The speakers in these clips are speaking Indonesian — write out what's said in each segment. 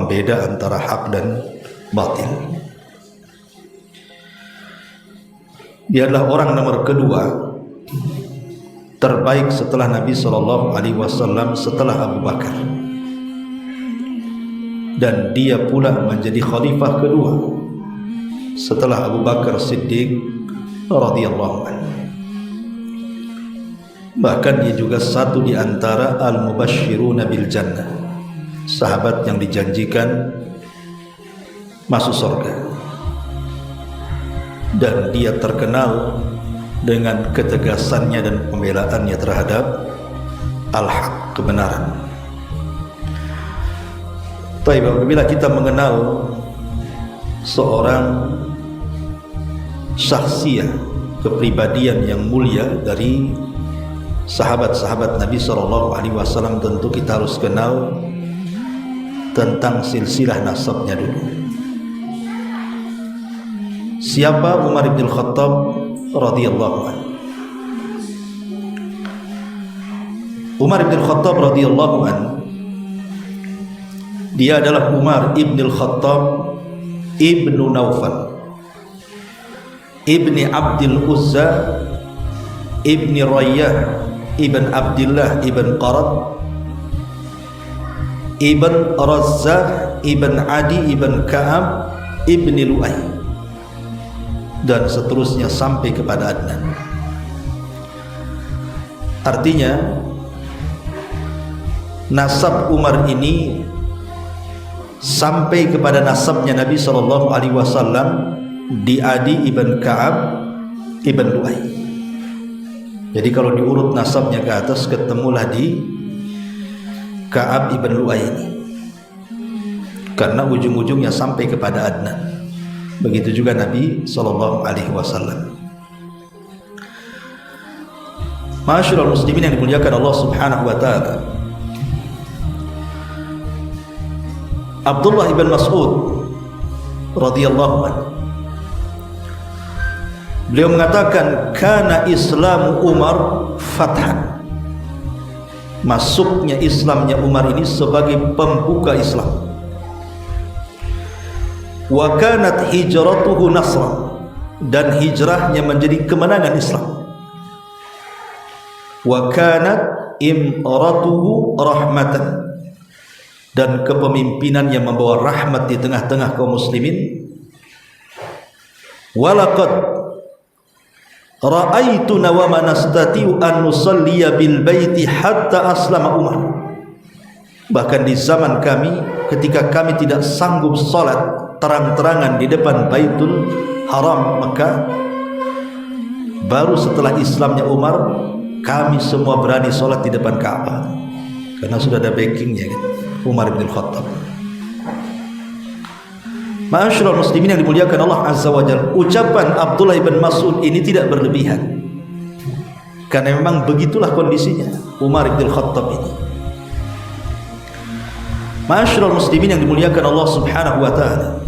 pembeda antara hak dan batil. Dia adalah orang nomor kedua terbaik setelah Nabi SAW, setelah Abu Bakar, dan dia pula menjadi khalifah kedua setelah Abu Bakar Siddiq radhiyallahu anhu. Bahkan dia juga satu di antara al-mubashshiruna bil jannah, sahabat yang dijanjikan masuk surga. Dan dia terkenal dengan ketegasannya dan pembelaannya terhadap al-haq, kebenaran. Tapi apabila kita mengenal seorang syakhsiyah, kepribadian yang mulia dari sahabat-sahabat Nabi SAW, tentu kita harus kenal tentang silsilah nasabnya dulu. Siapa Umar bin Khattab radhiyallahu anhu? Umar bin Khattab radhiyallahu anhu, dia adalah Umar ibn Khattab ibnu Naufal ibni Abdul Uzza ibni Rayyah ibn Abdullah ibn Qarad ibn Razzah ibn Adi ibn Ka'ab ibni Lu'ay, dan seterusnya sampai kepada Adnan. Artinya nasab Umar ini sampai kepada nasabnya Nabi SAW di Adi ibn Ka'ab ibn Lu'ay. Jadi kalau diurut nasabnya ke atas, ketemulah di Ka'ab ibn Lu'ay ini, karena ujung-ujungnya sampai kepada Adnan. Begitu juga Nabi SAW. Ma'asyiral muslimin yang dimuliakan Allah Subhanahu wa taala, Abdullah ibn Mas'ud radhiyallahu anhu, beliau mengatakan kana Islamu Umar fathan, masuknya Islamnya Umar ini sebagai pembuka Islam. Wa kanat hijratuhu nasran, dan hijrahnya menjadi kemenangan Islam. Wa kanat imratuhu rahmatan, dan kepemimpinannya membawa rahmat di tengah-tengah kaum muslimin. Walaqad ra'aituna wa ma nastati'u an nusalliya bil baiti hatta aslama Umar. Bahkan di zaman kami, ketika kami tidak sanggup salat terang-terangan di depan Baitul Haram Mekah, baru setelah Islamnya Umar kami semua berani salat di depan Ka'bah, karena sudah ada backingnya kan, Umar bin Khattab. Ma'asyiral muslimin yang dimuliakan Allah Azza wa Jalla, ucapan Abdullah bin Mas'ud ini tidak berlebihan, karena memang begitulah kondisinya Umar bin Khattab ini. Ma'asyiral muslimin yang dimuliakan Allah Subhanahu wa taala,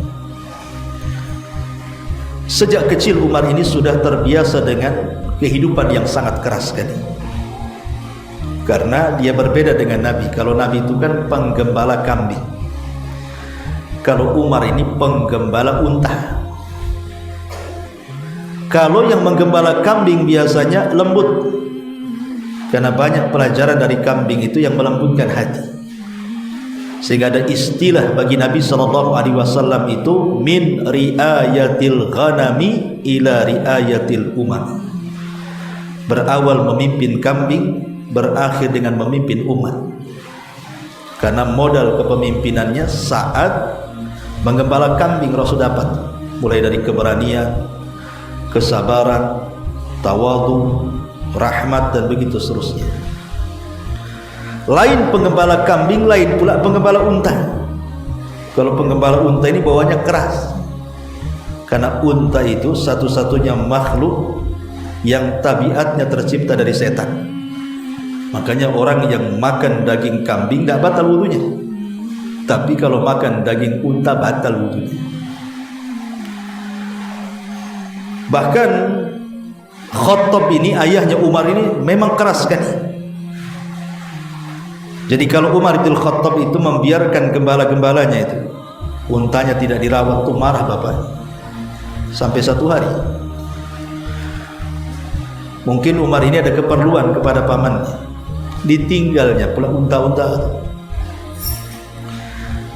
sejak kecil Umar ini sudah terbiasa dengan kehidupan yang sangat keras sekali. Karena dia berbeda dengan Nabi. Kalau Nabi itu kan penggembala kambing, kalau Umar ini penggembala unta. Kalau yang menggembala kambing biasanya lembut, karena banyak pelajaran dari kambing itu yang melembutkan hati. Sehingga ada istilah bagi Nabi SAW itu min riayatil ghanami ila riayatil umam, berawal memimpin kambing, berakhir dengan memimpin umat. Karena modal kepemimpinannya saat menggembala kambing Rasul dapat, mulai dari keberanian, kesabaran, tawadhu, rahmat, dan begitu seterusnya. Lain penggembala kambing, lain pula penggembala unta. Kalau penggembala unta ini bawahnya keras, karena unta itu satu-satunya makhluk yang tabiatnya tercipta dari setan. Makanya orang yang makan daging kambing tidak batal wudunya, tapi kalau makan daging unta batal wudunya. Bahkan Khattab ini, ayahnya Umar ini memang keras sekali. Jadi kalau Umar bin Khattab itu membiarkan gembala-gembalanya itu, untanya tidak dirawat, tuh marah bapaknya sampai 1 hari. Mungkin Umar ini ada keperluan kepada pamannya, ditinggalnya pula unta-unta.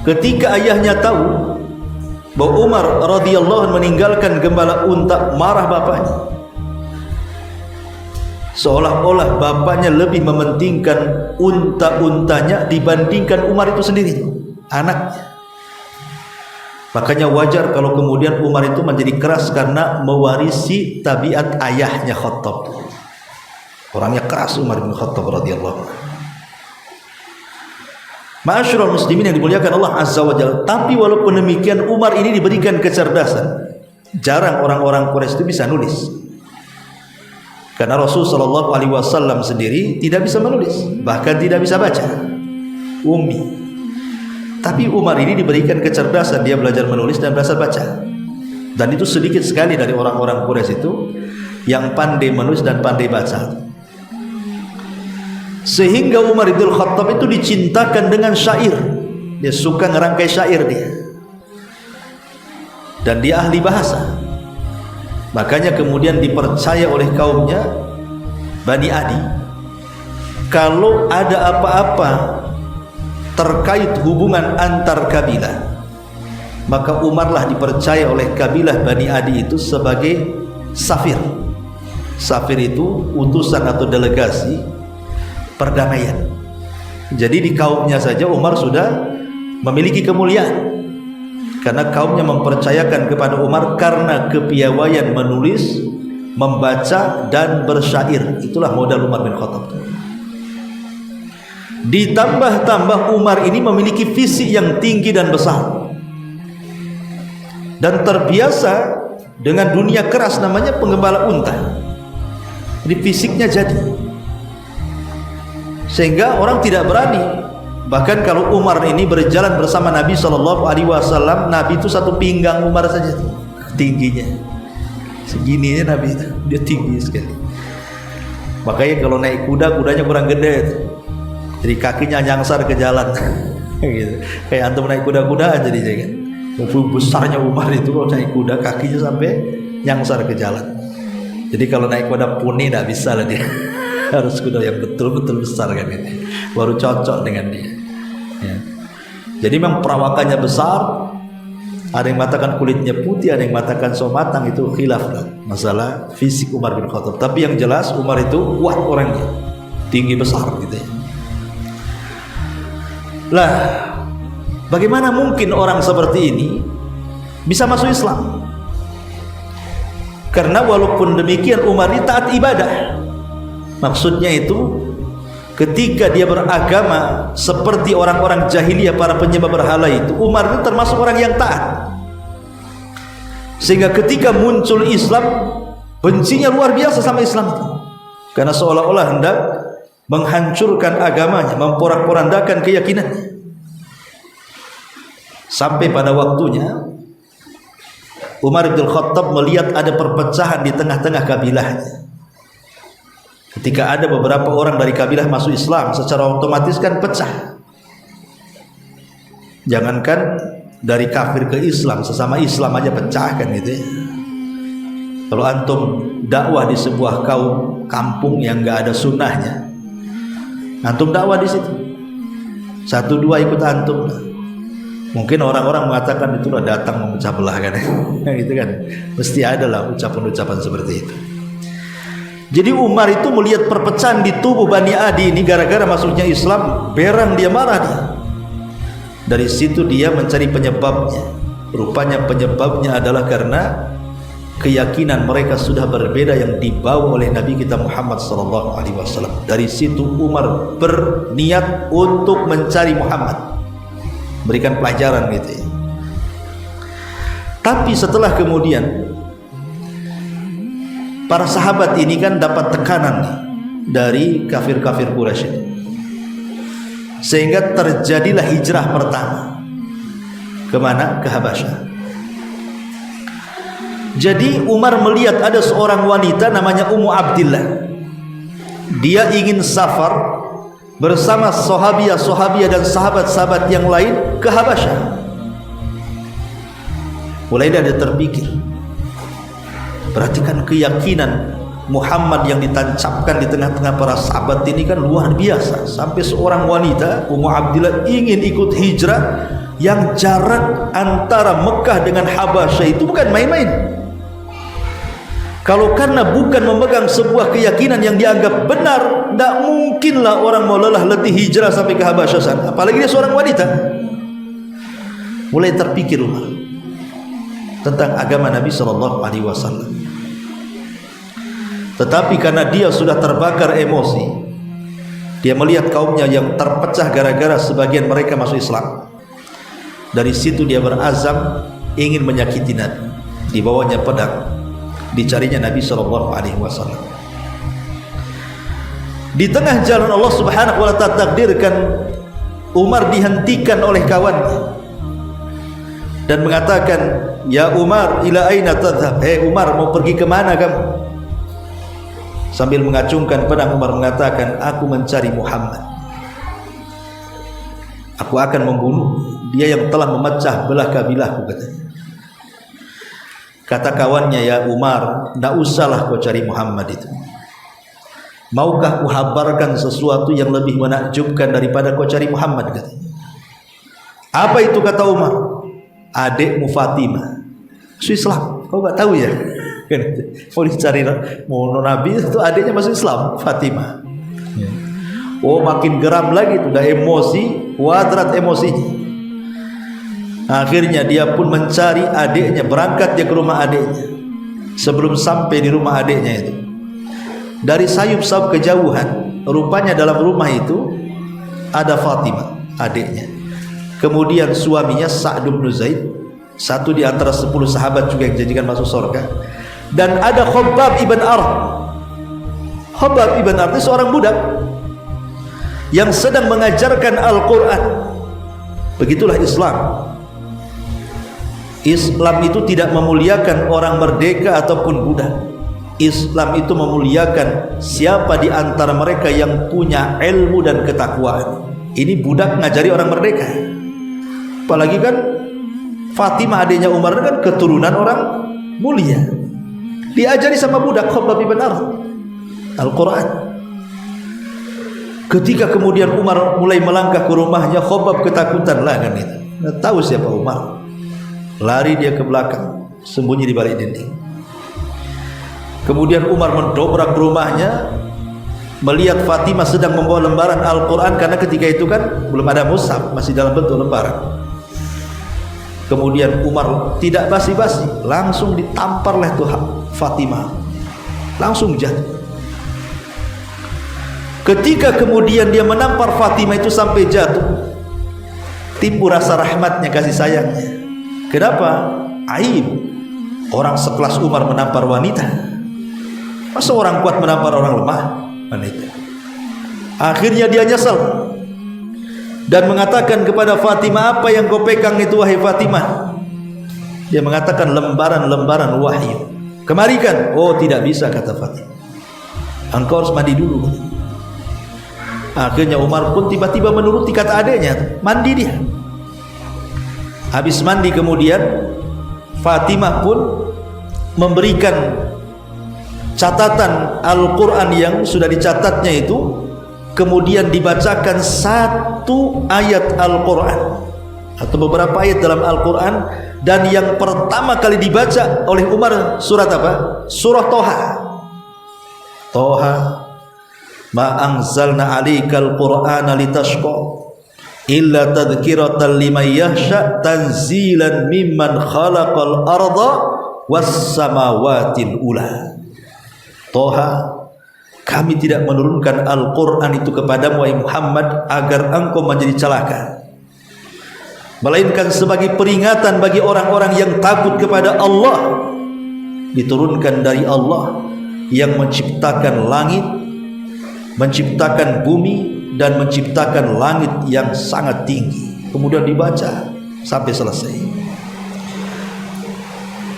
Ketika ayahnya tahu bahwa Umar radhiyallahu anhu meninggalkan gembala unta, marah bapaknya. Seolah-olah bapaknya lebih mementingkan unta-untanya dibandingkan Umar itu sendiri, anaknya. Makanya wajar kalau kemudian Umar itu menjadi keras karena mewarisi tabiat ayahnya Khattab. Orangnya keras Umar bin Khattab radhiyallahu anhu. Ma'asyiral muslimin yang dimuliakan Allah Azza wa Jalla. Tapi walaupun demikian Umar ini diberikan kecerdasan. Jarang orang-orang Quraisy itu bisa nulis. Karena Rasul sallallahu alaihi wasallam sendiri tidak bisa menulis, bahkan tidak bisa baca. Ummi. Tapi Umar ini diberikan kecerdasan, dia belajar menulis dan belajar baca. Dan itu sedikit sekali dari orang-orang Quraisy itu yang pandai menulis dan pandai baca. Sehingga Umar bin Khattab itu dicintakan dengan syair. Dia suka ngerangkai syair dia. Dan dia ahli bahasa. Makanya kemudian dipercaya oleh kaumnya Bani Adi, kalau ada apa-apa terkait hubungan antar kabilah, maka Umarlah dipercaya oleh kabilah Bani Adi itu sebagai safir. Safir itu utusan atau delegasi perdamaian. Jadi di kaumnya saja Umar sudah memiliki kemuliaan, karena kaumnya mempercayakan kepada Umar karena kepiawaian menulis, membaca dan bersyair. Itulah modal Umar bin Khattab. Ditambah-tambah Umar ini memiliki fisik yang tinggi dan besar, dan terbiasa dengan dunia keras namanya penggembala unta. Jadi fisiknya jadi, sehingga orang tidak berani. Bahkan kalau Umar ini berjalan bersama Nabi SAW, Nabi itu satu pinggang Umar saja tingginya, segininya Nabi itu, dia tinggi sekali. Makanya kalau naik kuda, kudanya kurang gede itu, jadi kakinya nyangsar ke jalan gitu. Kayak antum naik kuda-kudaan jadinya kan. Besarnya Umar itu kalau naik kuda, kakinya sampai nyangsar ke jalan. Jadi kalau naik kuda poni tidak bisa lah dia. Harus kuda yang betul-betul besar kan ini, baru cocok dengan dia ya. Jadi memang perawakannya besar. Ada yang mengatakan kulitnya putih, ada yang mengatakan so matang. Itu khilaf lah masalah fisik Umar bin Khattab. Tapi yang jelas Umar itu kuat orangnya, tinggi besar gitu ya. Lah, bagaimana mungkin orang seperti ini bisa masuk Islam? Karena walaupun demikian Umar ini taat ibadah. Maksudnya itu ketika dia beragama seperti orang-orang jahiliyah, para penyembah berhala itu, Umar itu termasuk orang yang taat. Sehingga ketika muncul Islam, bencinya luar biasa sama Islam itu. Karena seolah-olah hendak menghancurkan agamanya, memporak-porandakan keyakinannya. Sampai pada waktunya Umar bin Khattab melihat ada perpecahan di tengah-tengah kabilahnya. Ketika ada beberapa orang dari kabilah masuk Islam, secara otomatis kan pecah. Jangankan dari kafir ke Islam, sesama Islam aja pecah kan gitu ya. Kalau antum dakwah di sebuah kampung yang nggak ada sunnahnya, antum dakwah di situ, 1-2 ikut antum. Mungkin orang-orang mengatakan itulah datang memecah belah kan, gitu kan. Mesti ada lah ucapan-ucapan seperti itu. Jadi Umar itu melihat perpecahan di tubuh Bani Adi ini gara-gara masuknya Islam, berang dia, marah dia. Dari situ dia mencari penyebabnya. Rupanya penyebabnya adalah karena keyakinan mereka sudah berbeda yang dibawa oleh Nabi kita Muhammad SAW. Dari situ Umar berniat untuk mencari Muhammad, berikan pelajaran gitu ya. Tapi setelah kemudian para sahabat ini kan dapat tekanan nih dari kafir-kafir Quraisy, sehingga terjadilah hijrah pertama. Kemana? Ke Habasyah. Jadi Umar melihat ada seorang wanita namanya Ummu Abdillah. Dia ingin safar bersama sahabiah dan sahabat-sahabat yang lain ke Habasyah. Mulai dia terpikir, perhatikan keyakinan Muhammad yang ditancapkan di tengah-tengah para sahabat ini kan luar biasa. Sampai seorang wanita, Ummu Abdillah, ingin ikut hijrah yang jarak antara Mekah dengan Habasyah itu bukan main-main. Kalau karena bukan memegang sebuah keyakinan yang dianggap benar, tidak mungkinlah orang mau lelah letih hijrah sampai ke Habasyah sana. Apalagi dia seorang wanita. Mulai terpikir Umar tentang agama Nabi SAW. Tetapi karena dia sudah terbakar emosi, dia melihat kaumnya yang terpecah gara-gara sebagian mereka masuk Islam. Dari situ dia berazam ingin menyakiti Nabi. Dibawanya pedang, dicarinya Nabi SAW. Di tengah jalan Allah Subhanahu wa ta'ala takdirkan Umar dihentikan oleh kawannya dan mengatakan, "Ya Umar, ila aina tadhhab?" Hei Umar, mau pergi ke mana kamu? Sambil mengacungkan pedang, Umar mengatakan, "Aku mencari Muhammad. Aku akan membunuh dia yang telah memecah belah kabilahku," katanya. Kata kawannya, "Ya Umar, tidak usahlah kau cari Muhammad itu. Maukah kuhabarkan sesuatu yang lebih menakjubkan daripada kau cari Muhammad?" katanya. "Apa itu?" kata Umar. "Adikmu Fatimah masuk Islam." Kau nggak tahu ya? Mau dicari mau Nabi itu adiknya masuk Islam, Fatimah. Oh, makin geram lagi, sudah emosi, wadrat emosinya. Akhirnya dia pun mencari adiknya, berangkat dia ke rumah adiknya. Sebelum sampai di rumah adiknya itu, dari sayup-sayup kejauhan, rupanya dalam rumah itu ada Fatimah, adiknya. Kemudian suaminya Sa'd bin Zaid, satu di antara 10 sahabat juga yang dijadikan masuk surga. Dan ada Khabbab ibn Arad. Khabbab ibn Arad itu seorang budak yang sedang mengajarkan Al-Quran. Begitulah Islam. Islam itu tidak memuliakan orang merdeka ataupun budak. Islam itu memuliakan siapa di antara mereka yang punya ilmu dan ketakwaan. Ini budak ngajari orang merdeka. Apalagi kan Fatimah adiknya Umar kan keturunan orang mulia. Diajari sama budak Khabbab ibn Arad Al-Quran. Ketika kemudian Umar mulai melangkah ke rumahnya, Khabbab ketakutan lah kan itu. Nggak tahu siapa Umar. Lari dia ke belakang, sembunyi di balik dinding. Kemudian Umar mendobrak rumahnya, melihat Fatimah sedang membawa lembaran Al-Quran, karena ketika itu kan belum ada mushaf, masih dalam bentuk lembaran. Kemudian Umar tidak basi-basi, langsung ditamparlah tuh Fatimah, langsung jatuh. Ketika kemudian dia menampar Fatimah itu sampai jatuh, timbul rasa rahmatnya, kasih sayangnya. Kenapa? Aib orang sekelas Umar menampar wanita. Masa orang kuat menampar orang lemah? Wanita. Akhirnya dia nyesal dan mengatakan kepada Fatimah, "Apa yang kau pegang itu wahai Fatimah?" Dia mengatakan, "Lembaran-lembaran wahyu." "Kemarikan." "Oh, tidak bisa," kata Fatimah. "Engkau harus mandi dulu." Akhirnya Umar pun tiba-tiba menuruti kata adiknya, mandi dia. Habis mandi kemudian Fatimah pun memberikan catatan Al-Quran yang sudah dicatatnya itu, kemudian dibacakan satu ayat Al-Quran atau beberapa ayat dalam Al-Quran, dan yang pertama kali dibaca oleh Umar surat apa? Surah Toha. Toha, ma anzalna alaikal qur'ana litashqa illa tadhkiratan liman yahsha tanzilan mimman khalaqal arda was samawatil ula. Toha, kami tidak menurunkan Al-Quran itu kepadamu wahai Muhammad agar engkau menjadi celaka, melainkan sebagai peringatan bagi orang-orang yang takut kepada Allah. Diturunkan dari Allah yang menciptakan langit, menciptakan bumi, dan menciptakan langit yang sangat tinggi. Kemudian dibaca sampai selesai.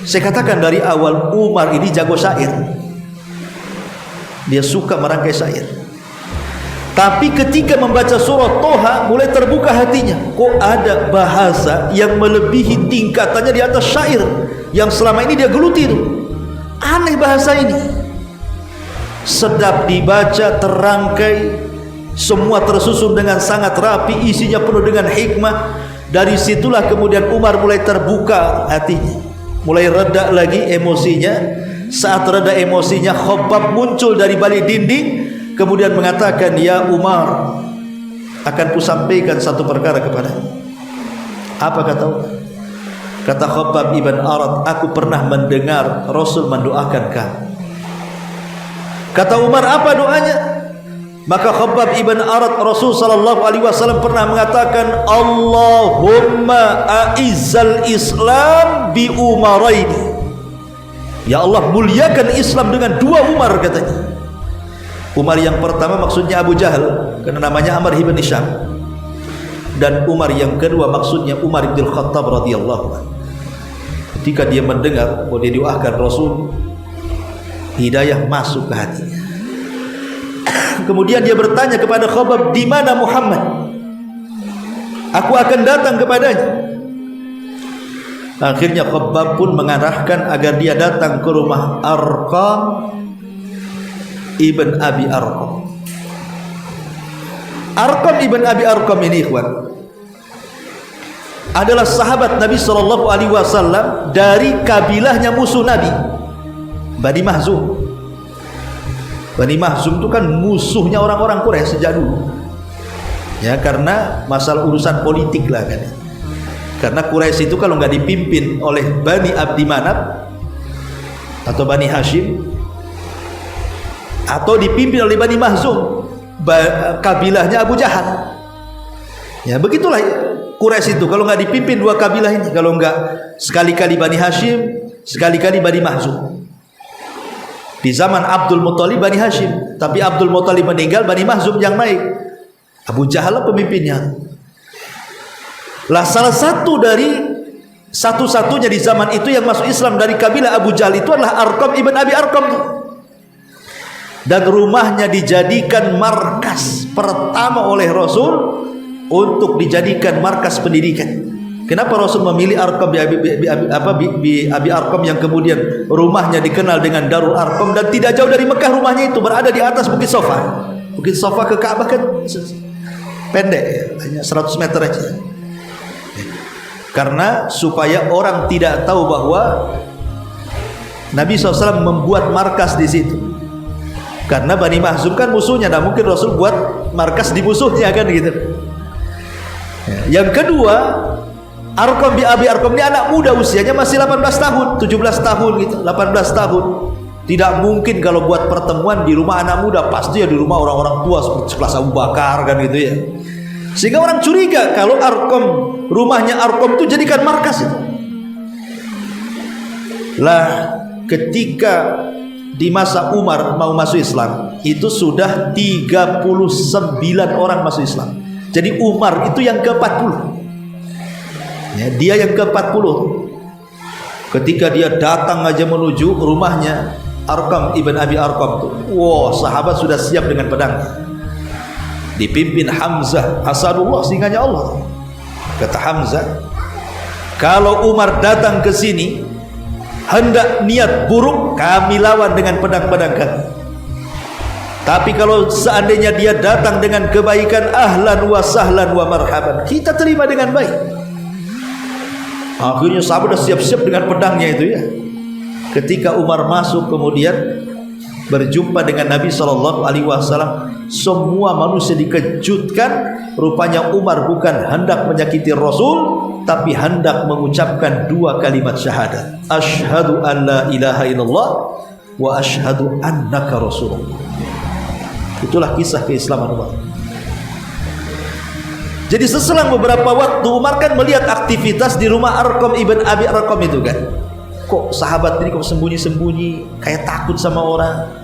Saya katakan dari awal, Umar ini jago syair. Dia suka merangkai syair. Tapi ketika membaca surah Toha, mulai terbuka hatinya. Kok ada bahasa yang melebihi tingkatannya di atas syair yang selama ini dia geluti itu. Aneh bahasa ini. Sedap dibaca, terangkai, semua tersusun dengan sangat rapi, isinya penuh dengan hikmah. Dari situlah kemudian Umar mulai terbuka hatinya, mulai reda lagi emosinya. Saat reda emosinya, Khabbab muncul dari balik dinding, kemudian mengatakan, "Ya Umar, akan kusampaikan satu perkara kepadamu." Apa kata Umar? Kata Khabbab ibn Arad, "Aku pernah mendengar Rasul mendoakan kamu." Kata Umar, "Apa doanya?" Maka Khabbab ibn Arad, Rasul sallallahu alaihi wasallam pernah mengatakan, "Allahumma a'izzal Islam bi umaraini." Ya Allah, muliakan Islam dengan dua Umar, katanya. Umar yang pertama maksudnya Abu Jahal, karena namanya Amr ibn Hisham. Dan Umar yang kedua maksudnya Umar bin Khattab radhiyallahu anhu. Ketika dia mendengar bahwa dia doakan Rasul, hidayah masuk ke hatinya. Kemudian dia bertanya kepada Khabbab, "Di mana Muhammad? Aku akan datang kepadanya." Akhirnya Khabbab pun mengarahkan agar dia datang ke rumah Arqam ibn Abi Arqam. Arqam ibn Abi Arqam ini, ikhwan, adalah sahabat Nabi sallallahu alaihi wasallam dari kabilahnya musuh Nabi, Bani Mahzum. Bani Mahzum itu kan musuhnya orang-orang Quraisy sejak dulu. Ya, karena masalah urusan politik lah kan. Karena Quraisy itu kalau nggak dipimpin oleh Bani Abdi Manaf atau Bani Hashim, atau dipimpin oleh Bani Mahzum, kabilahnya Abu Jahal. Ya, begitulah Quraisy itu kalau nggak dipimpin dua kabilah ini, kalau nggak sekali-kali Bani Hashim, sekali-kali Bani Mahzum. Di zaman Abdul Muthalib Bani Hashim, tapi Abdul Muthalib meninggal, Bani Mahzum yang naik. Abu Jahal pemimpinnya. Lah salah satu dari satu-satunya di zaman itu yang masuk Islam dari kabilah Abu Jahal itu adalah Arqam ibn Abi Arqam. Dan rumahnya dijadikan markas pertama oleh Rasul untuk dijadikan markas pendidikan. Kenapa Rasul memilih Arqam Abi Arqam yang kemudian rumahnya dikenal dengan Darul Arqam, dan tidak jauh dari Mekah rumahnya itu, berada di atas Bukit Safa. Bukit Safa ke Ka'bah kan pendek ya, hanya 100 meter aja. Karena supaya orang tidak tahu bahwa Nabi SAW membuat markas di situ. Karena Bani Mahzum kan musuhnya, nah mungkin Rasul buat markas di musuhnya kan gitu. Yang kedua, Arqam bin Abi Arqam ini anak muda, usianya masih 18 tahun, 17 tahun gitu, 18 tahun. Tidak mungkin kalau buat pertemuan di rumah anak muda, pasti ya di rumah orang-orang tua seperti sekelas Abu Bakar kan gitu ya. Sehingga orang curiga kalau Arqam, rumahnya Arqam itu jadikan markas itu. Lah ketika di masa Umar mau masuk Islam, itu sudah 39 orang masuk Islam. Jadi Umar itu yang ke-40. Ya, dia yang ke-40. Ketika dia datang aja menuju rumahnya Arqam ibn Abi Arqam tuh, wow, sahabat sudah siap dengan pedangnya. Dipimpin Hamzah, Asadullah, singanya Allah. Kata Hamzah, kalau Umar datang ke sini hendak niat buruk, kami lawan dengan pedang-pedang kami. Tapi kalau seandainya dia datang dengan kebaikan, ahlan wa sahlan wa marhaban, kita terima dengan baik. Akhirnya sahabat sudah siap-siap dengan pedangnya itu ya. Ketika Umar masuk kemudian berjumpa dengan Nabi SAW, semua manusia dikejutkan. Rupanya Umar bukan hendak menyakiti Rasul, tapi hendak mengucapkan dua kalimat syahadat, asyhadu an la ilaha illallah wa asyhadu annaka rasulullah. Itulah kisah keislaman Umar. Jadi seselang beberapa waktu Umar kan melihat aktivitas di rumah Arqam ibn Abi Arqam itu kan. Kok sahabat ini kok sembunyi-sembunyi, kayak takut sama orang.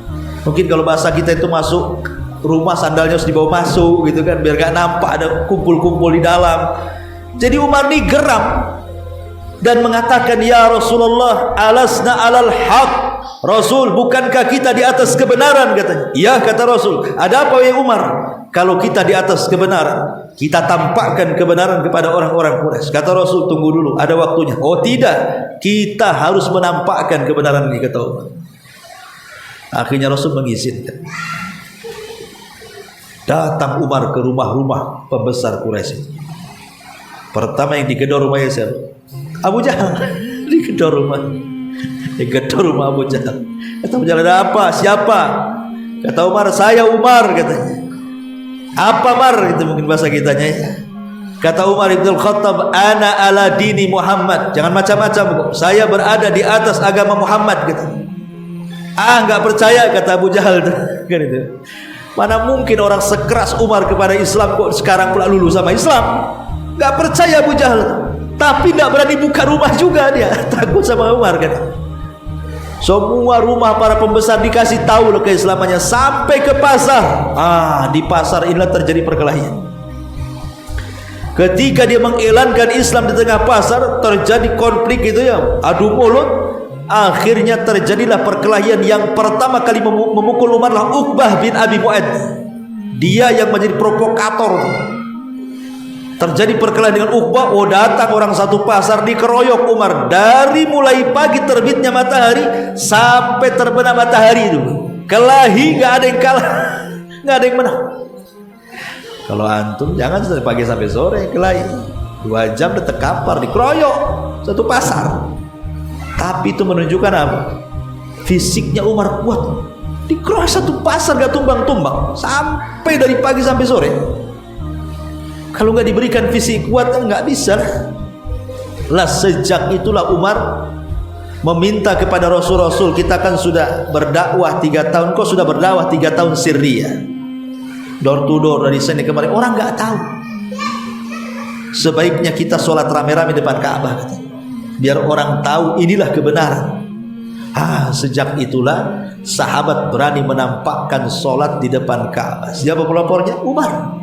Mungkin kalau bahasa kita itu masuk rumah sandalnya harus dibawa masuk gitu kan, biar gak nampak ada kumpul-kumpul di dalam. Jadi Umar ini geram dan mengatakan, "Ya Rasulullah, alasna alal haq." Rasul, bukankah kita di atas kebenaran, katanya. "Ya," kata Rasul. "Ada apa ya Umar?" kalau kita di atas kebenaran, kita tampakkan kebenaran kepada orang-orang Quraisy. Kata Rasul, tunggu dulu, ada waktunya. Oh tidak, kita harus menampakkan kebenaran ini, kata Umar. Akhirnya Rasul mengizinkan. Datang Umar ke rumah-rumah pembesar Quraisy. Pertama yang digedor rumahnya siapa? Abu Jahal. Digedor rumah. Digedor rumah Abu Jahal. Kata Abu Jahal, ada apa? Siapa? Kata Umar, saya Umar, katanya. Apa Mar? Itu mungkin bahasa kitanya ya. Kata Umar bin Khattab, ana ala dini Muhammad. Jangan macam-macam kok. Saya berada di atas agama Muhammad, katanya. Enggak percaya, kata Abu Jahal. Kan itu. Mana mungkin orang sekeras Umar kepada Islam kok sekarang pula luluh sama Islam? Enggak percaya Abu Jahal. Tapi enggak berani buka rumah juga dia. Takut sama Umar, kan. Semua rumah para pembesar dikasih tahu loh keislamannya, sampai ke pasar. Di pasar inilah terjadi perkelahian. Ketika dia mengiklankan Islam di tengah pasar, terjadi konflik itu ya, adu mulut. Akhirnya terjadilah perkelahian. Yang pertama kali memukul Umar lah Uqbah bin Abi Mu'ad. Dia yang menjadi provokator. Terjadi perkelahian dengan Uqbah. Oh, datang orang satu pasar, dikeroyok Umar. Dari mulai pagi terbitnya matahari sampai terbenam matahari itu. Kelahi, gak ada yang kalah, gak ada yang menang. Kalau antum jangan dari pagi sampai sore kelahi. 2 jam udah terkapar, dikeroyok satu pasar. Tapi itu menunjukkan apa? Fisiknya Umar kuat. Dikeroyok satu pasar gak tumbang-tumbang. Sampai dari pagi sampai sore. Kalau nggak diberikan fisik kuat, nggak bisa lah. Sejak itulah Umar meminta kepada Rasul, kita kan sudah berdakwah 3 tahun, kok sudah berdakwah 3 tahun sirriyah, door to door dari sini kemari, orang nggak tahu. Sebaiknya kita sholat rame-rame depan Ka'bah, biar orang tahu inilah kebenaran. Sejak itulah sahabat berani menampakkan sholat di depan Ka'bah. Siapa pelopornya? Umar.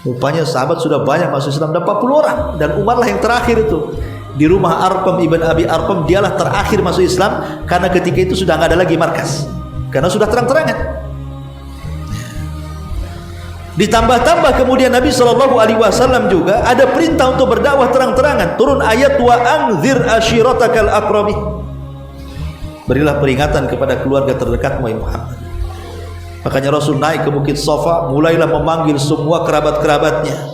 Rupanya sahabat sudah banyak masuk Islam, ada 40 orang, dan Umar lah yang terakhir itu. Di rumah Arqam ibn Abi Arqam, dialah terakhir masuk Islam, karena ketika itu sudah nggak ada lagi markas, karena sudah terang-terangan. Ditambah-tambah kemudian Nabi SAW juga ada perintah untuk berdakwah terang-terangan. Turun ayat wa anzir ashiratakal aqrabin. Berilah peringatan kepada keluarga terdekatmu ya Muhammad. Makanya Rasul naik ke Bukit Safa, mulailah memanggil semua kerabat-kerabatnya.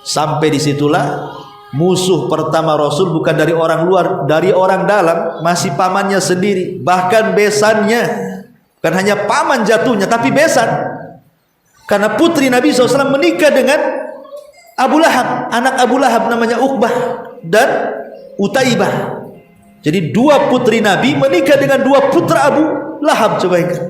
Sampai disitulah musuh pertama Rasul bukan dari orang luar, dari orang dalam, masih pamannya sendiri, bahkan besannya. Bukan hanya paman jatuhnya, tapi besan. Karena putri Nabi SAW menikah dengan Abu Lahab, anak Abu Lahab namanya Uqbah dan Utaibah. Jadi 2 putri Nabi menikah dengan 2 putra Abu Lahab. Coba ingat.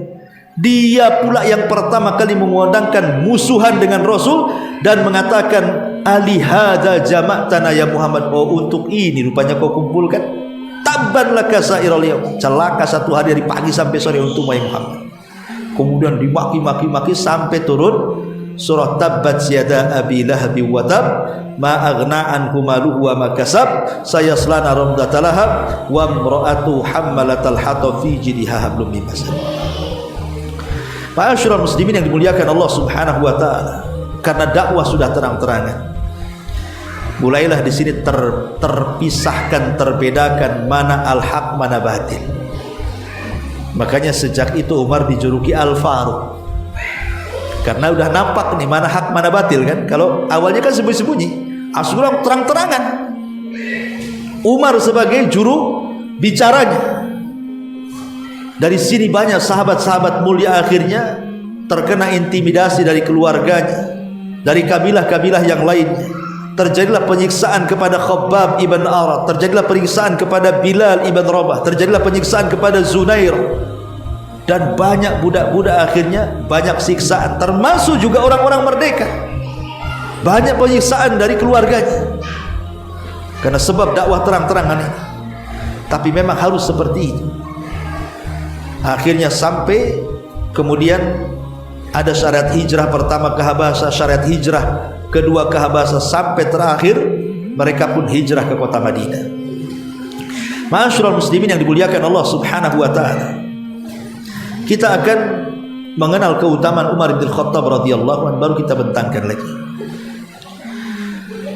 Dia pula yang pertama kali mengundangkan musuhan dengan Rasul dan mengatakan, alihada jama'tana ya Muhammad. Oh, untuk ini rupanya kau kumpulkan. Tabban laka sa'iral yaum. Celaka satu hari dari pagi sampai sore untuk Muhammad. Kemudian dimaki-maki sampai turun surah Tabbat yada abi lahab wa tab ma aghna anhu maluhu wa ma kasab sayasla naran dzata lahab wa imra'atu hammalatal hatab fi jidha hablum min masad. Ma'asyiral muslimin yang dimuliakan Allah Subhanahu wa taala, karena dakwah sudah terang-terangan, mulailah di sini terpisahkan, terbedakan mana al-haq mana batil. Makanya sejak itu Umar dijuluki Al-Faruq, karena udah nampak nih mana hak mana batil kan. Kalau awalnya kan sembunyi-sembunyi, asal terang-terangan. Umar sebagai juru bicaranya. Dari sini banyak sahabat-sahabat mulia akhirnya terkena intimidasi dari keluarganya, dari kabilah-kabilah yang lainnya. Terjadilah penyiksaan kepada Khabbab ibn Arad, terjadilah penyiksaan kepada Bilal ibn Rabah, terjadilah penyiksaan kepada Zunair, dan banyak budak-budak akhirnya banyak siksaan, termasuk juga orang-orang merdeka. Banyak penyiksaan dari keluarganya karena sebab dakwah terang-terangan ini. Tapi memang harus seperti itu. Akhirnya sampai kemudian ada syariat hijrah pertama ke Habasah, syariat hijrah kedua ke Habasah, sampai terakhir mereka pun hijrah ke kota Madinah. Ma'asyiral muslimin yang dimuliakan Allah Subhanahu wa taala, kita akan mengenal keutamaan Umar bin Khattab radhiyallahu anhu, baru kita bentangkan lagi.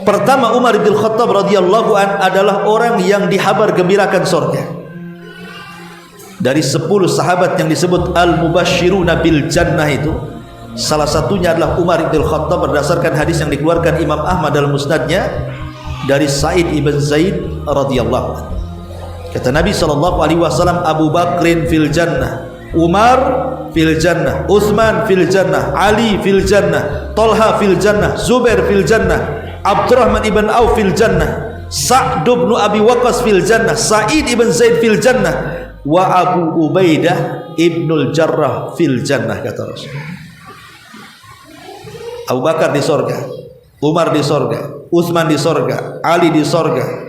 Pertama, Umar bin Khattab radhiyallahu anhu adalah orang yang dihabar gembirakan surga. Dari 10 sahabat yang disebut al-mubashshiruna bil jannah itu, salah satunya adalah Umar bin Khattab berdasarkan hadis yang dikeluarkan Imam Ahmad dalam musnadnya dari Sa'id ibn Zaid radhiyallahu anhu. Kata Nabi SAW, Abu Bakrin fil jannah, Umar fil jannah, Utsman fil jannah, Ali fil jannah, Talha fil jannah, Zubair fil jannah, Abdurrahman ibn Auf fil jannah, Sa'd bin Abi Waqqas fil jannah, Sa'id ibn Zaid fil jannah, wa Abu Ubaidah ibnul Jarrah fil jannah, kata Rasul. Abu Bakar di sorga, Umar di sorga, Utsman di sorga, Ali di sorga,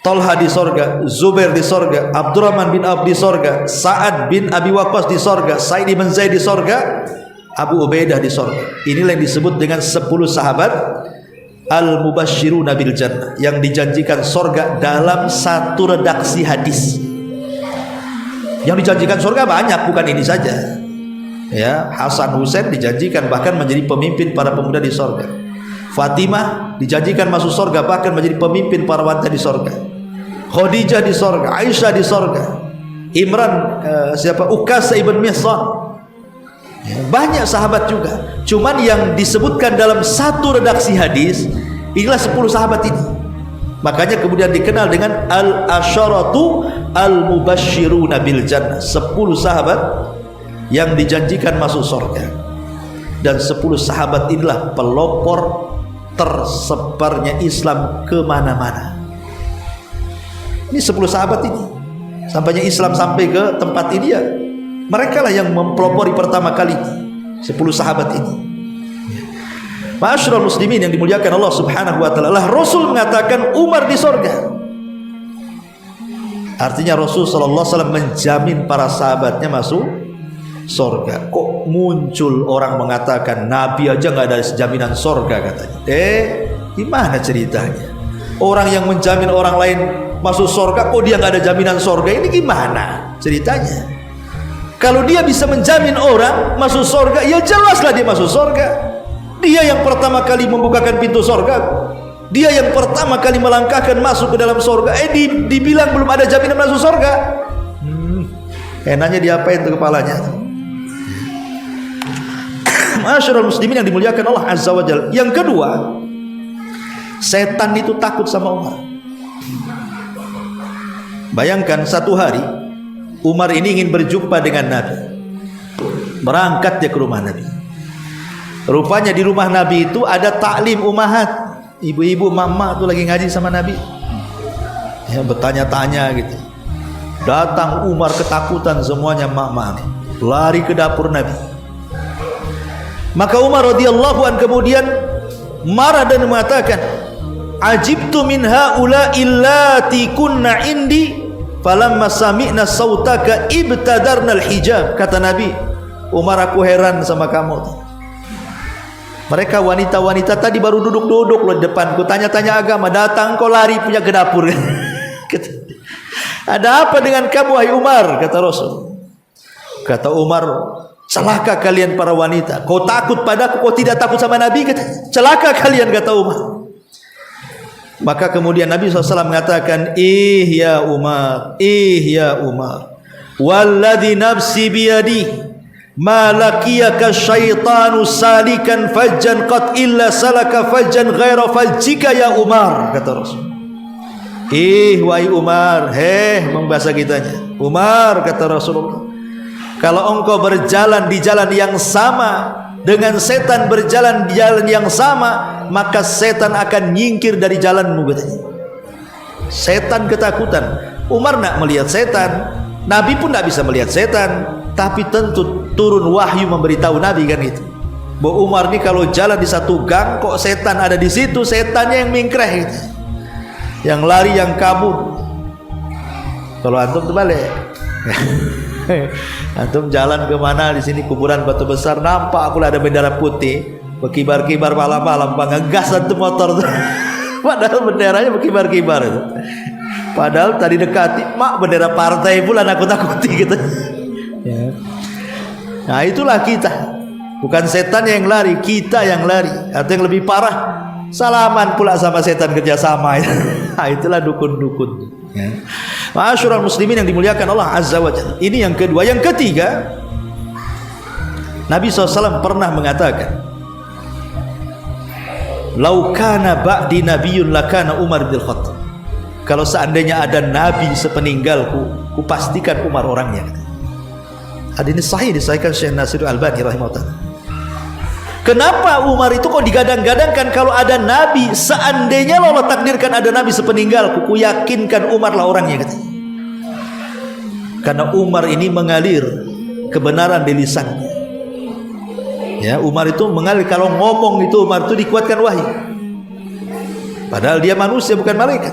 Talha di sorga, Zubair di sorga, Abdurrahman bin Auf di sorga, Sa'ad bin Abi Waqqas di sorga, Sa'id ibn Zaid di sorga, Abu Ubaidah di sorga. Inilah yang disebut dengan 10 sahabat al-mubashshiruna bil jannah, yang dijanjikan sorga dalam satu redaksi hadis. Yang dijanjikan sorga banyak, bukan ini saja. Ya, Hasan Husain dijanjikan bahkan menjadi pemimpin para pemuda di sorga. Fatimah dijanjikan masuk sorga, bahkan menjadi pemimpin para wanita di sorga. Khadijah di sorga, Aisyah di sorga, Imran Ukasha ibn Mihsan, ya, banyak sahabat juga. Cuman yang disebutkan dalam satu redaksi hadis inilah 10 sahabat ini. Makanya kemudian dikenal dengan al-asyaratu al-mubashshiruna bil jannah, 10 sahabat yang dijanjikan masuk surga. Dan 10 sahabat inilah pelopor tersebarnya Islam kemana-mana. Ini 10 sahabat ini, sampainya Islam sampai ke tempat ini, ya mereka lah yang mempelopori pertama kali 10 sahabat ini. Ma'asyiral muslimin yang dimuliakan Allah Subhanahu wa taala, Rasul mengatakan Umar di surga. Artinya Rasul sallallahu alaihi wasallam menjamin para sahabatnya masuk surga. Kok muncul orang mengatakan Nabi aja nggak ada jaminan surga katanya? Gimana ceritanya? Orang yang menjamin orang lain masuk surga, kok dia nggak ada jaminan surga? Ini gimana ceritanya? Kalau dia bisa menjamin orang masuk surga, ya jelaslah dia masuk surga. Dia yang pertama kali membukakan pintu surga, dia yang pertama kali melangkahkan masuk ke dalam surga. Dibilang belum ada jaminan masuk surga. Enaknya diapain tuh kepalanya? Ma'asyiral muslimin yang dimuliakan Allah Azza wa Jalla. Yang kedua, setan itu takut sama Umar. Bayangkan satu hari Umar ini ingin berjumpa dengan Nabi. Berangkat dia ke rumah Nabi. Rupanya di rumah Nabi itu ada taklim umahat. Ibu-ibu mama tuh lagi ngaji sama Nabi. Ya, bertanya-tanya gitu. Datang Umar ketakutan semuanya, mama nih, lari ke dapur Nabi. Maka Umar radhiyallahu an kemudian marah dan mengatakan, "Ajibtu min haula illati kunna indi falamma sami'na sautaka ibtadarna al-hijab." Kata Nabi, Umar, aku heran sama kamu. Mereka wanita-wanita tadi baru duduk-duduk loh di depanku, tanya-tanya agama, datang kau lari punya ke dapur. Ada apa dengan kamu wahai Umar? Kata Rasul. Kata Umar, celaka kalian para wanita. Kau takut padaku, kau tidak takut sama Nabi? Kata, celaka kalian, kata Umar. Maka kemudian Nabi SAW mengatakan, ya Umar, ya Umar, walladhi nafsi biyadi ma laqiyaka syaitanu salikan fajjan qad illa salaka fajjan ghaira fajjika ya Umar, kata Rasul. Wahai Umar, membahasa kitanya. Umar, kata Rasulullah, kalau engkau berjalan di jalan yang sama dengan setan berjalan di jalan yang sama, maka setan akan nyingkir dari jalanmu, katanya. Setan ketakutan. Umar nak melihat setan, Nabi pun tidak bisa melihat setan, tapi tentu turun wahyu memberitahu Nabi kan itu. Bahwa Umar ini kalau jalan di satu gang, kok setan ada di situ, setannya yang mingkreh gitu. Yang lari, yang kabur. Kalau antum terbalik. Antum jalan kemana di sini kuburan Batu Besar, nampak aku ada bendera putih berkibar-kibar malam-malam, ngegas antum motor tuh. Padahal benderanya berkibar-kibar itu. Padahal tadi dekati, mak bendera partai pula nakut-nakuti gitu. Ya. Nah, itulah kita. Bukan setan yang lari, kita yang lari. Atau yang lebih parah, salaman pula sama setan, kerjasama. Nah, itulah dukun-dukun. Ya. Ma'asyiral muslimin yang dimuliakan Allah Azza wa Jalla. Ini yang kedua. Yang ketiga, Nabi SAW pernah mengatakan, "Lau kana ba'di nabiyyun lakana Umar bin Khattab." Kalau seandainya ada nabi sepeninggalku, kupastikan Umar orangnya. Hadis ini sahih, disahihkan Syekh Nasiruddin Albani rahimahullah. Kenapa Umar itu kok digadang-gadangkan? Kalau ada nabi, seandainya Allah takdirkan ada nabi sepeninggalku, ku yakinkan Umar lah orangnya, katanya. Karena Umar ini mengalir kebenaran di lisannya. Ya, Umar itu mengalir, kalau ngomong itu Umar itu dikuatkan wahyu. Padahal dia manusia bukan malaikat.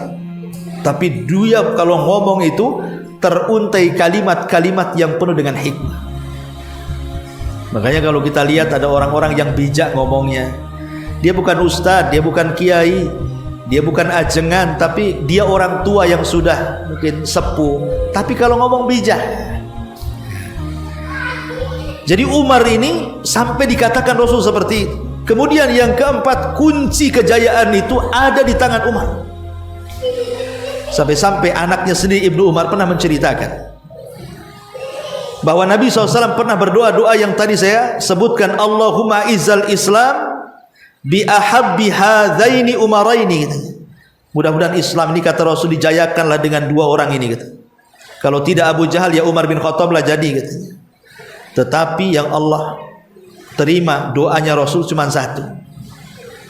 Tapi dia kalau ngomong itu teruntai kalimat-kalimat yang penuh dengan hikmah. Makanya kalau kita lihat ada orang-orang yang bijak ngomongnya, dia bukan ustadz, dia bukan kiai, dia bukan ajengan, tapi dia orang tua yang sudah mungkin sepuh, tapi kalau ngomong bijak. Jadi Umar ini sampai dikatakan Rasul seperti itu. Kemudian yang keempat, kunci kejayaan itu ada di tangan Umar. Sampai-sampai anaknya sendiri Ibnu Umar pernah menceritakan bahwa Nabi SAW pernah berdoa-doa yang tadi saya sebutkan, Allahumma izzal Islam bi ahabbi hadzaini umaraini. Mudah-mudahan Islam ini, kata Rasul, dijayakanlah dengan dua orang ini, gitu. Kalau tidak Abu Jahal, ya Umar bin Khattab lah jadi, gitu. Tetapi yang Allah terima doanya Rasul cuma satu.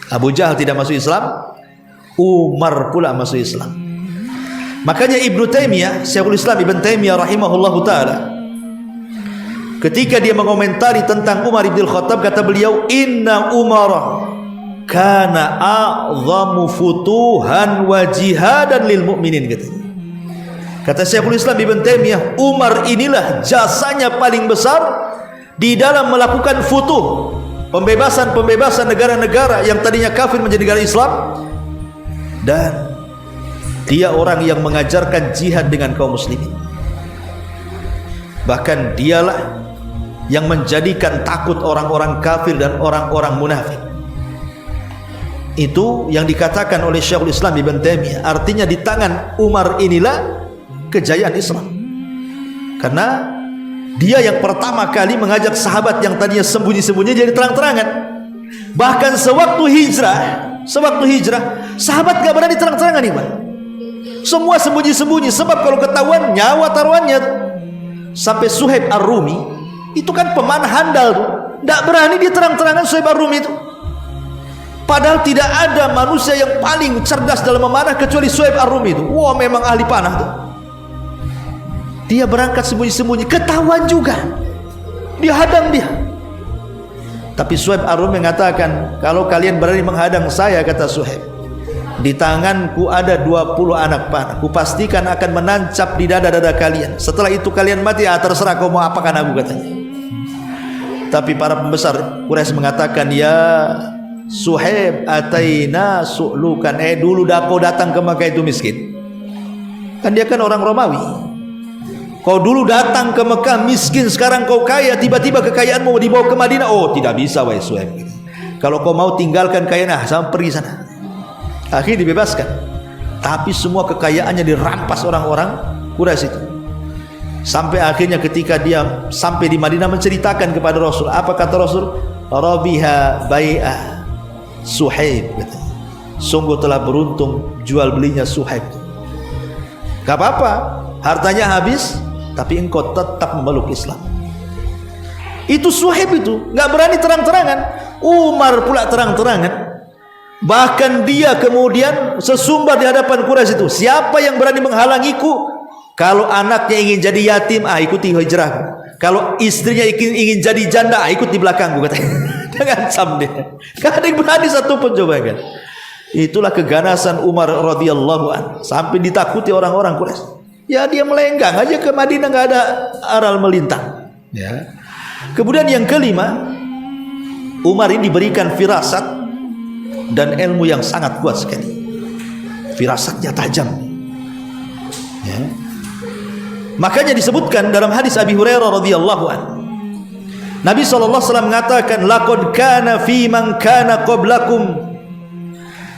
Abu Jahal tidak masuk Islam, Umar pula masuk Islam. Makanya Ibnu Taimiyah, Syekhul Islam Ibnu Taimiyah rahimahullahu taala, ketika dia mengomentari tentang Umar bin Khattab, kata beliau, inna Umar kana a'zamu futuhan wa jihadan lil mu'minin, kata Syekhul Islam Ibnu Taimiyah, Umar inilah jasanya paling besar di dalam melakukan futuh, pembebasan negara-negara yang tadinya kafir menjadi negara Islam, dan dia orang yang mengajarkan jihad dengan kaum muslimin. Bahkan dialah yang menjadikan takut orang-orang kafir dan orang-orang munafik. Itu yang dikatakan oleh Syekhul Islam Ibnu Taimiyah. Artinya di tangan Umar inilah kejayaan Islam. Karena dia yang pertama kali mengajak sahabat yang tadinya sembunyi-sembunyi jadi terang-terangan. Bahkan sewaktu hijrah, sahabat gak berani terang-terangan, Iman. Semua sembunyi-sembunyi, sebab kalau ketahuan nyawa taruhannya. Sampai Suhaib Ar-Rumi, itu kan pemanah handal tuh, tidak berani dia terang-terangan Suhaib Ar-Rumi itu. Padahal tidak ada manusia yang paling cerdas dalam memanah kecuali Suhaib Ar-Rumi itu. Wah, memang ahli panah tuh. Dia berangkat sembunyi-sembunyi, ketahuan juga, dia hadang dia. Tapi Suhaib Ar-Rumi mengatakan, kalau kalian berani menghadang saya, kata Suhaib, di tanganku ada 20 anak panah, kupastikan akan menancap di dada-dada kalian. Setelah itu kalian mati, terserah kau mau apakan aku, katanya. Tapi para pembesar Quraisy mengatakan, ya Suhaib, ataina su'lukan, dulu kau datang ke Mekah itu miskin. Kan dia kan orang Romawi. Kau dulu datang ke Mekah miskin, sekarang kau kaya, tiba-tiba kekayaanmu mau dibawa ke Madinah. Oh, tidak bisa, wahai Suhaib. Kalau kau mau tinggalkan kekayaan, sama pergi sana. Akhirnya dibebaskan. Tapi semua kekayaannya dirampas orang-orang Quraisy itu. Sampai akhirnya ketika dia sampai di Madinah menceritakan kepada Rasul. Apa kata Rasul? Rabiha bai'ah Suhaib, sungguh telah beruntung jual belinya Suhaib. Gak apa-apa, hartanya habis, tapi engkau tetap memeluk Islam. Itu Suhaib itu gak berani terang-terangan. Umar pula terang-terangan. Bahkan dia kemudian sesumbar di hadapan Quraisy itu, siapa yang berani menghalangiku? Kalau anaknya ingin jadi yatim, ikuti hijrah. Kalau istrinya ingin jadi janda, ikut di belakangku, katanya. Jangan sam dia. Gak ada yang berani satupun, coba kan. Itulah keganasan Umar radhiyallahu anhu, sampai ditakuti orang-orang Quraisy. Ya dia melenggang aja ke Madinah, gak ada aral melintang. Ya. Kemudian yang kelima, Umar ini diberikan firasat dan ilmu yang sangat kuat sekali. Firasatnya tajam. Ya. Makanya disebutkan dalam hadis Abi Hurairah radhiyallahu anhu, Nabi SAW mengatakan, laqad kana fi man kana qablakum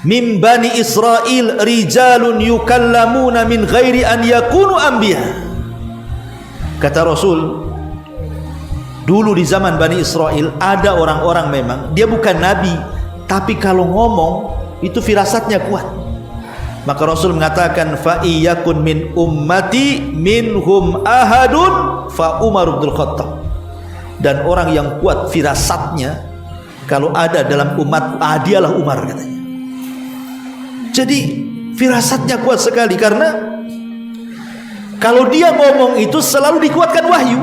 min bani Israel rijalun yukallamuna min ghairi an yakunu anbiya. Kata Rasul, dulu di zaman Bani Israel ada orang-orang memang dia bukan nabi, tapi kalau ngomong itu firasatnya kuat. Maka Rasul mengatakan, fa iyakun min ummati minhum ahadun fa Umar bin Khattab. Dan orang yang kuat firasatnya kalau ada dalam umat, dialah Umar katanya. Jadi firasatnya kuat sekali, karena kalau dia ngomong itu selalu dikuatkan wahyu.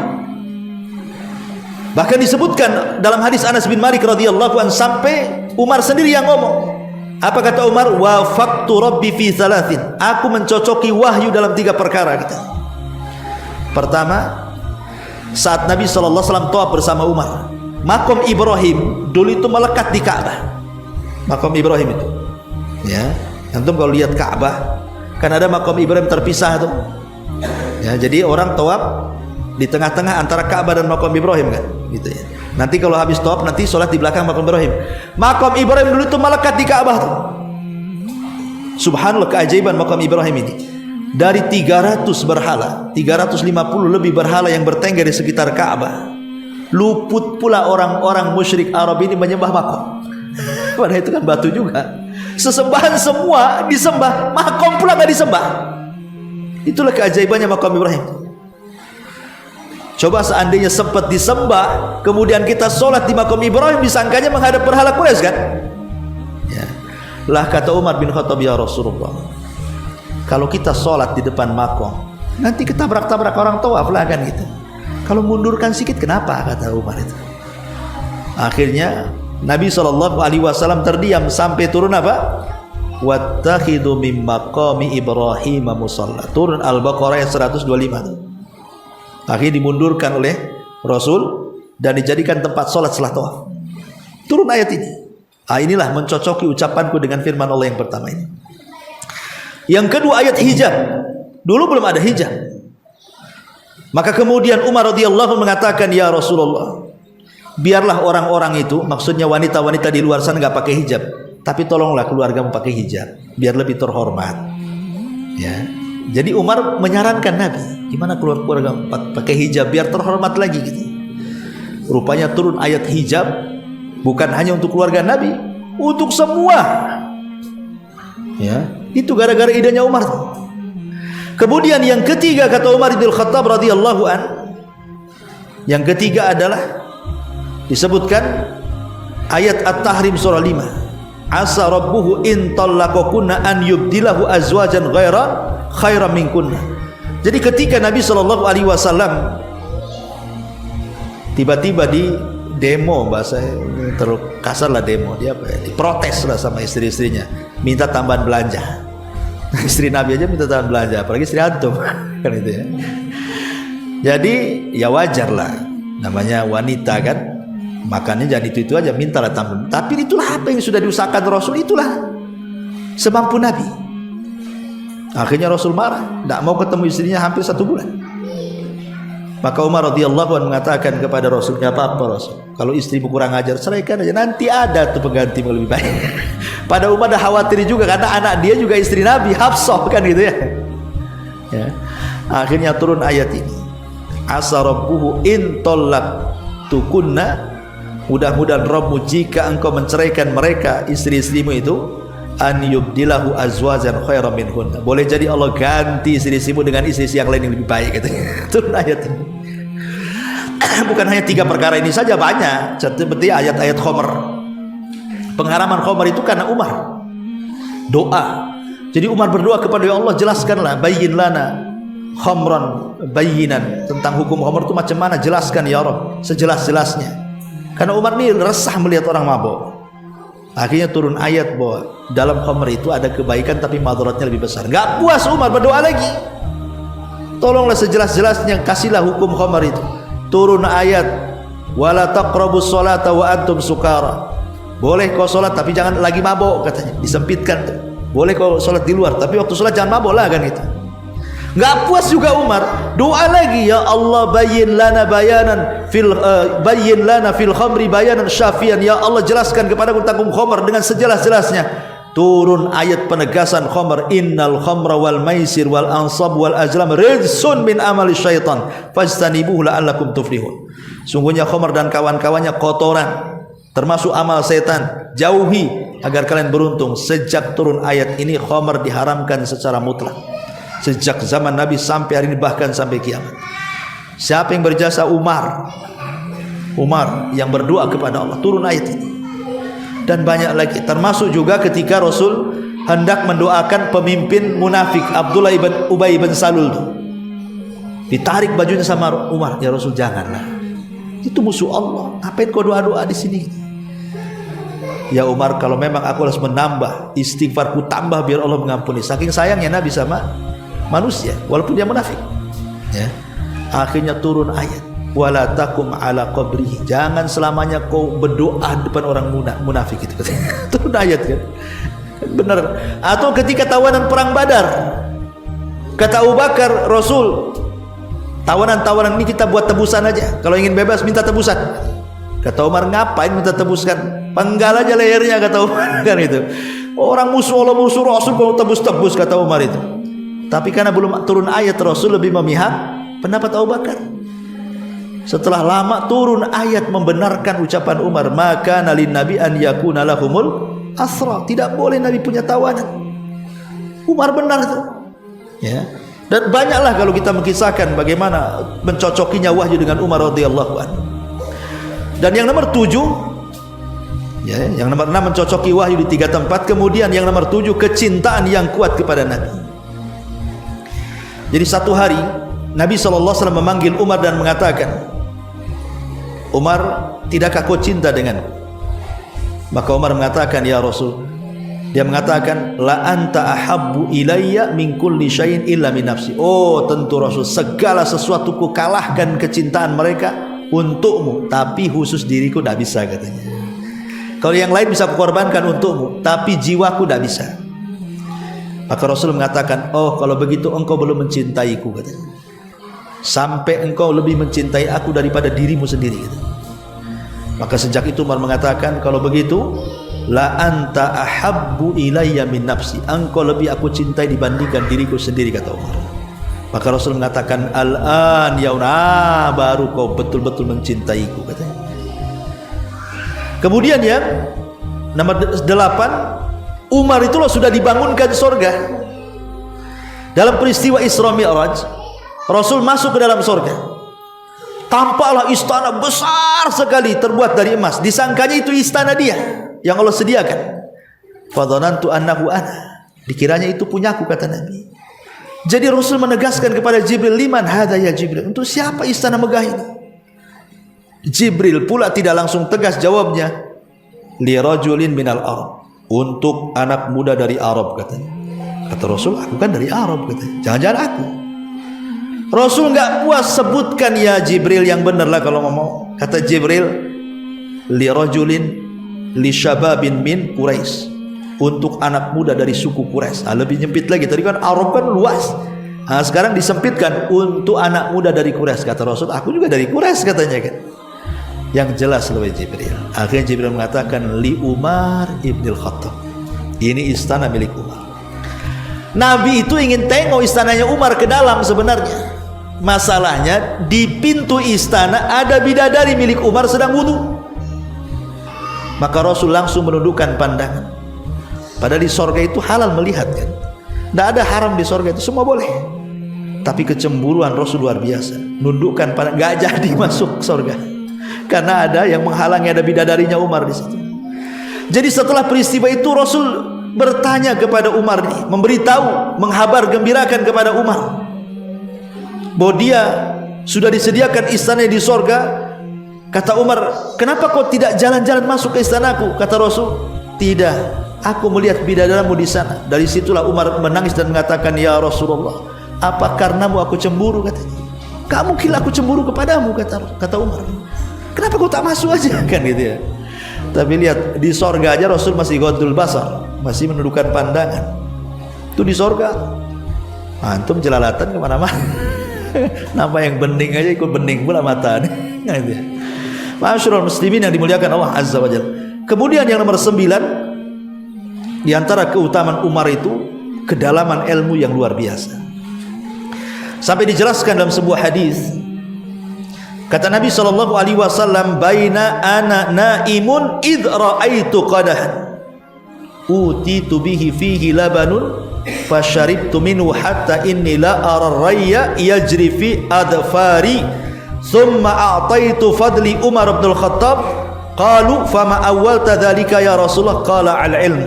Bahkan disebutkan dalam hadis Anas bin Malik radhiyallahu anhu, sampai Umar sendiri yang ngomong. Apa kata Umar? Wafaqtu rabbi fi thalathin. Aku mencocoki wahyu dalam 3 perkara kita. Pertama, saat Nabi SAW tawaf bersama Umar, makom Ibrahim dulu itu melekat di Ka'bah. Makom Ibrahim itu, ya, antum kalau lihat Ka'bah kan ada makom Ibrahim terpisah tuh, ya. Jadi orang tawaf di tengah-tengah antara Ka'bah dan makom Ibrahim kan, gitu ya. Nanti kalau habis tawaf nanti sholat di belakang makom Ibrahim. Makom Ibrahim dulu itu melekat di Ka'bah tuh. Subhanallah, keajaiban makom Ibrahim ini. Dari 300 berhala, 350 lebih berhala yang bertengger di sekitar Ka'bah, luput pula orang-orang musyrik Arab ini menyembah makom. Padahal itu kan batu juga. Sesembahan semua disembah, makom pula nggak disembah. Itulah keajaibannya makom Ibrahim. Coba seandainya sempat disembah, kemudian kita sholat di makom Ibrahim, disangkanya menghadap berhala Quraisy kan? Ya. Lah kata Umar bin Khattab, ya Rasulullah, kalau kita sholat di depan makom, nanti kita tabrak-tabrak orang tawaf lah kan gitu. Kalau mundurkan sedikit kenapa, kata Umar itu. Akhirnya Nabi SAW terdiam sampai turun apa? Wattakhidhu min maqami Ibrahim musalla. Turun Al-Baqarah ayat 125 itu. Akhirnya dimundurkan oleh Rasul dan dijadikan tempat sholat setelah tawaf. Turun ayat ini. Inilah mencocoki ucapanku dengan firman Allah yang pertama ini. Yang kedua ayat hijab. Dulu belum ada hijab. Maka kemudian Umar radhiyallahu mengatakan, ya Rasulullah, biarlah orang-orang itu, maksudnya wanita-wanita di luar sana nggak pakai hijab, tapi tolonglah keluargamu pakai hijab, biar lebih terhormat. Ya. Jadi Umar menyarankan Nabi, gimana keluarga pakai hijab biar terhormat lagi gitu. Rupanya turun ayat hijab bukan hanya untuk keluarga Nabi, untuk semua. Ya. Itu gara-gara idenya Umar. Kemudian yang ketiga kata Umar bin Khattab radhiyallahu an, yang ketiga adalah disebutkan ayat At-Tahrim surah 5. Asa rabbuhu in talaqakunna an yubdilahu azwajan khairan minkunna. Jadi ketika Nabi SAW tiba-tiba di demo, bahasa terlalu kasar lah demo, dia apa ya, diprotes lah sama istri-istrinya, minta tambahan belanja. Istri Nabi aja minta tambahan belanja, apalagi istri antum kan itu ya. Jadi ya wajar lah, namanya wanita kan, makannya jangan itu aja, mintalah tambahan. Tapi itulah apa yang sudah diusahakan Rasul, itulah semampu Nabi. Akhirnya Rasul marah, tidak mau ketemu istrinya hampir 1 bulan. Maka Umar radhiyallahu anhu mengatakan kepada Rasul, "Ya apa Rasul, kalau istrimu kurang ajar, ceraikan aja, nanti ada tuh pengganti yang lebih baik." Pada Umar dah khawatir juga karena anak dia juga istri Nabi, Hafsah kan gitu ya. Ya. Akhirnya turun ayat ini. Asa rabbuhu in talaqtukunna, mudah-mudahan Rabbmu jika engkau menceraikan mereka istri-istrimu itu, an yubdilahu azwajan khairan minhunna, boleh jadi Allah ganti istri-istrimu dengan istri-istri yang lain yang lebih baik gitu. Turun ayat ini. Bukan hanya 3 perkara ini saja, banyak seperti ayat-ayat khamr. Pengharaman khamr itu karena Umar doa. Jadi Umar berdoa kepada ya Allah, jelaskanlah, bayyin lana khamran bayyinan, tentang hukum khamr itu macam mana, jelaskan ya Rabb sejelas-jelasnya. Karena Umar ini resah melihat orang mabuk. Akhirnya turun ayat bahwa dalam khamr itu ada kebaikan tapi madaratnya lebih besar. Gak puas Umar, berdoa lagi, tolonglah sejelas-jelasnya kasihlah hukum khamr itu. Turun ayat wala taqrabus sholata wa antum sukara, boleh kau sholat tapi jangan lagi mabuk, katanya disempitkan tuh. Boleh kau sholat di luar tapi waktu sholat jangan mabuk lah kan gitu. Enggak puas juga Umar, doa lagi, ya Allah bayyin lana fil khamri bayanan syafian, ya Allah jelaskan kepadaku tentang khamr dengan sejelas-jelasnya. Turun ayat penegasan khamr, innal khamra wal maisir wal ansab wal azlam rijsun min amali syaitan fajtanibuhu la'allakum tuflihun. Sungguhnya khamr dan kawan-kawannya kotoran termasuk amal setan, jauhi agar kalian beruntung. Sejak turun ayat ini khamr diharamkan secara mutlak. Sejak zaman Nabi sampai hari ini, bahkan sampai kiamat. Siapa yang berjasa? Umar yang berdoa kepada Allah, turun ayat ini. Dan banyak lagi, termasuk juga ketika Rasul hendak mendoakan pemimpin munafik Abdullah ibn Ubay bin Salul, ditarik bajunya sama Umar, ya Rasul janganlah, itu musuh Allah, ngapain kau doa-doa di sini? Ya Umar, kalau memang aku harus menambah istighfarku, tambah biar Allah mengampuni. Saking sayangnya Nabi sama manusia walaupun dia munafik, ya. Akhirnya turun ayat, wala takum ala qabrihi, jangan selamanya kau berdoa depan orang munafik itu. Turun ayat kan, benar. Atau ketika tawanan perang Badar, kata Abu Bakar, Rasul, tawanan ini kita buat tebusan aja, kalau ingin bebas minta tebusan. Kata Umar, ngapain minta tebusan, penggal aja lehernya, kata Umar. Kan itu orang musuh Allah, musuh Rasul, mau tebus-tebus, kata Umar itu. Tapi karena belum turun ayat, Rasul lebih memihak pendapat Abu Bakar. Setelah lama turun ayat membenarkan ucapan Umar, maka nalin nabi an yakuna lahumul asra, tidak boleh Nabi punya tawanan. Umar benar itu, ya. Dan banyaklah kalau kita mengisahkan bagaimana mencocokinya wahyu dengan Umar radhiyallahu anhu. Dan yang nomor 7, ya, yang nomor 6 mencocoki wahyu di 3 tempat. Kemudian yang nomor 7, kecintaan yang kuat kepada Nabi. Jadi satu hari Nabi SAW memanggil Umar dan mengatakan, Umar, tidakkah kau cinta denganku? Maka Umar mengatakan, ya Rasul, dia mengatakan, la anta ahabbu ilayya min kulli syai'in illa min nafsi. Oh tentu Rasul, segala sesuatu ku kalahkan kecintaan mereka untukmu, tapi khusus diriku tidak bisa, katanya. Kalau yang lain bisa kukorbankan untukmu, tapi jiwaku tidak bisa. Maka Rasul mengatakan, oh kalau begitu engkau belum mencintaiku, katanya. Sampai engkau lebih mencintai aku daripada dirimu sendiri, katanya. Maka sejak itu Umar mengatakan, kalau begitu la anta ahabbu ilayya min nafsi, engkau lebih aku cintai dibandingkan diriku sendiri, kata Umar. Maka Rasul mengatakan, al-an yauna, baru kau betul-betul mencintaiku, katanya. Kemudian ya, nomor 8, Umar itulah sudah dibangunkan surga. Dalam peristiwa Isra Mi'raj, Rasul masuk ke dalam surga. Tampaklah istana besar sekali terbuat dari emas. Disangkanya itu istana dia yang Allah sediakan. Fadhanantu annahu ana, dikiranya itu punyaku, kata Nabi. Jadi Rasul menegaskan kepada Jibril, liman hadza ya Jibril, untuk siapa istana megah ini? Jibril pula tidak langsung tegas jawabnya, li rajulin minal Arab, untuk anak muda dari Arab, katanya. Kata Rasul, aku kan dari Arab, katanya. Jangan-jangan aku. Rasul enggak puas, sebutkan ya Jibril yang benar lah kalau ngomong. Kata Jibril, li rajulin li syababin min Quraisy, untuk anak muda dari suku Quraisy. Lebih nyempit lagi, tadi kan Arab kan luas. Sekarang disempitkan, untuk anak muda dari Quraisy. Kata Rasul, aku juga dari Quraisy, katanya kan. Yang jelas oleh Jibril. Akhirnya Jibril mengatakan, li Umar ibnil Khattab, ini istana milik Umar. Nabi itu ingin tengok istananya Umar ke dalam sebenarnya. Masalahnya di pintu istana ada bidadari milik Umar sedang wudu. Maka Rasul langsung menundukkan pandangan. Padahal di sorga itu halal melihat, kan. Tidak ada haram di sorga itu, semua boleh. Tapi kecemburuan Rasul luar biasa. Nundukkan pandangan, nggak jadi masuk sorga. Karena ada yang menghalangi, ada bidadarinya Umar di situ. Jadi setelah peristiwa itu Rasul bertanya kepada Umar nih, memberitahu, menghabar gembirakan kepada Umar bahwa dia sudah disediakan istana di sorga. Kata Umar, kenapa kau tidak jalan-jalan masuk ke istanaku? Kata Rasul, tidak, aku melihat bidadarimu di sana. Dari situlah Umar menangis dan mengatakan, ya Rasulullah, apa karenamu aku cemburu? Katanya, gak mungkin aku cemburu kepadamu, kata Umar. Kenapa kau tak masuk aja, kan gitu ya. Tapi lihat, di sorga aja Rasul masih ghaddul basar, masih menundukkan pandangan. Itu di sorga. Antum jelalatan kemana-mana. Nama yang bening aja ikut bening pula mata nih. Ma'asyiral muslimin yang dimuliakan Allah Azza wa Jalla. Kemudian yang nomor 9, di antara keutamaan Umar itu kedalaman ilmu yang luar biasa. Sampai dijelaskan dalam sebuah hadis, kata Nabi SAW, baina ana naimun id ra'aitu qadahan utitu bihi fihi labanun fasharibtu minhu hatta inni la ara rayya yajri fi adfari thumma a'taitu fadli Umar bin Khattab qalu fama awwalta dhalika ya Rasulullah qala al-ilm.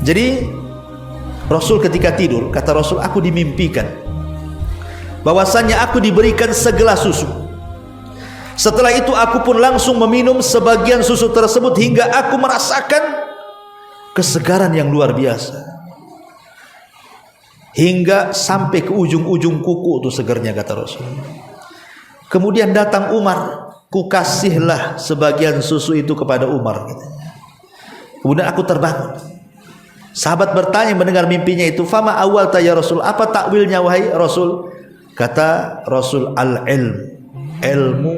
Jadi Rasul ketika tidur, kata Rasul, aku dimimpikan bahwasannya aku diberikan segelas susu. Setelah itu aku pun langsung meminum sebagian susu tersebut hingga aku merasakan kesegaran yang luar biasa, hingga sampai ke ujung-ujung kuku itu segernya, kata Rasul. Kemudian datang Umar, ku kasihlah sebagian susu itu kepada Umar. Kemudian aku terbangun. Sahabat bertanya mendengar mimpinya itu, fama awal ya Rasul, apa takwilnya wahai Rasul? Kata Rasul, al-ilm, ilmu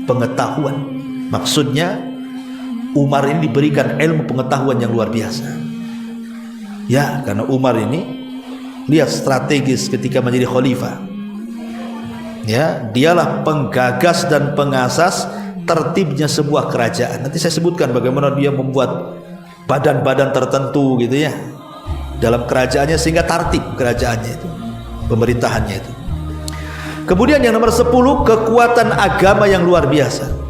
pengetahuan. Maksudnya Umar ini diberikan ilmu pengetahuan yang luar biasa. Ya, karena Umar ini lihat strategis ketika menjadi khalifah. Ya, dialah penggagas dan pengasas tertibnya sebuah kerajaan. Nanti saya sebutkan bagaimana dia membuat badan-badan tertentu gitu ya dalam kerajaannya sehingga tertib kerajaannya itu, pemerintahannya itu. Kemudian yang nomor 10, kekuatan agama yang luar biasa.